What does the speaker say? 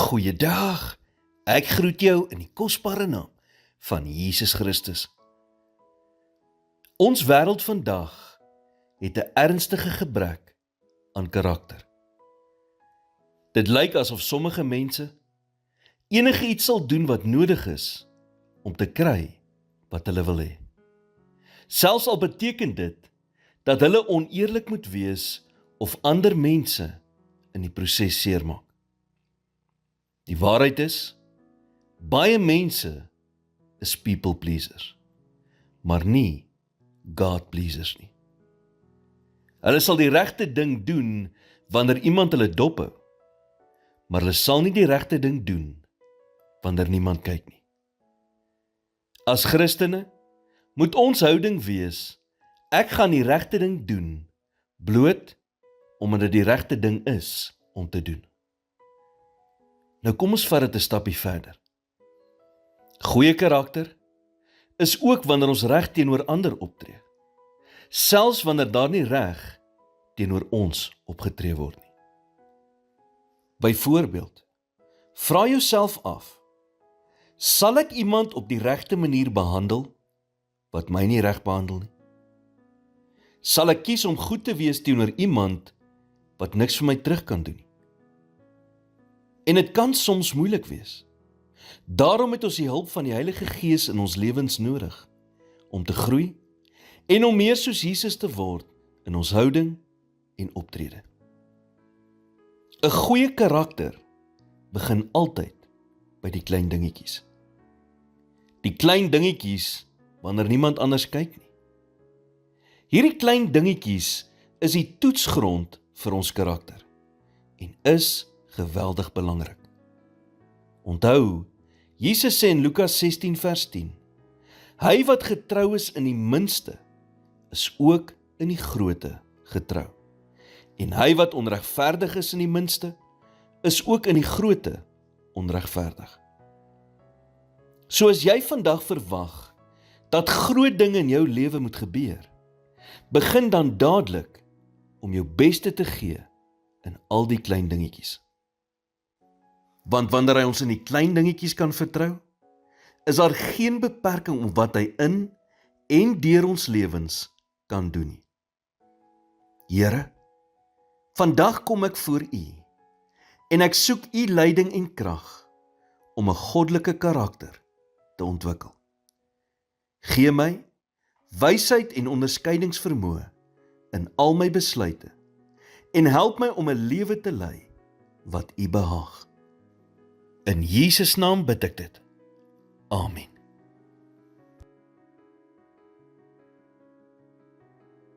Goeiedag, ek groet jou in die kosbare naam van Jesus Christus. Ons wêreld vandag het 'n ernstige gebrek aan karakter. Dit lyk asof sommige mense enige iets sal doen wat nodig is om te kry wat hulle wil hê. Selfs al beteken dit dat hulle oneerlik moet wees of ander mense in die proses seermaak. Die waarheid is, baie mense is people pleasers, maar nie God pleasers nie. Hulle sal die regte ding doen wanneer iemand hulle dophou, maar hulle sal nie die regte ding doen wanneer niemand kyk nie. As Christene moet ons houding wees, ek gaan die regte ding doen, bloot omdat dit die regte ding is om te doen. Nou kom ons vat dit 'n stappie verder. Goeie karakter is ook wanneer ons reg teenoor ander optree, selfs wanneer daar nie reg teenoor ons opgetree word nie. Byvoorbeeld, vra jouself af, sal ek iemand op die regte manier behandel wat my nie reg behandel nie? Sal ek kies om goed te wees teenoor iemand wat niks vir my terug kan doen nie? En dit kan soms moeilik wees. Daarom het ons die hulp van die Heilige Gees in ons lewens nodig, om te groei en om meer soos Jesus te word in ons houding en optrede. 'n Goeie karakter begin altyd by die klein dingetjies. Die klein dingetjies wanneer niemand anders kyk nie. Hierdie klein dingetjies is die toetsgrond vir ons karakter en is geweldig belangrik. Onthou, Jesus sê in Lukas 16 vers 10, hy wat getrou is in die minste, is ook in die groote getrou. En hy wat onregverdig is in die minste, is ook in die groote onregverdig. So as jy vandag verwag dat groot dinge in jou lewe moet gebeur, begin dan dadelik om jou beste te gee in al die klein dingetjies. Want wanneer hy ons in die klein dingetjies kan vertrou, is daar geen beperking om wat hy in en deur ons lewens kan doen nie. Here, vandag kom ek voor U en ek soek U leiding en krag om 'n goddelike karakter te ontwikkel. Gee my wysheid en onderskeidingsvermoë in al my besluite en help my om 'n lewe te lei wat U behaag. In Jesus naam bid ek dit. Amen.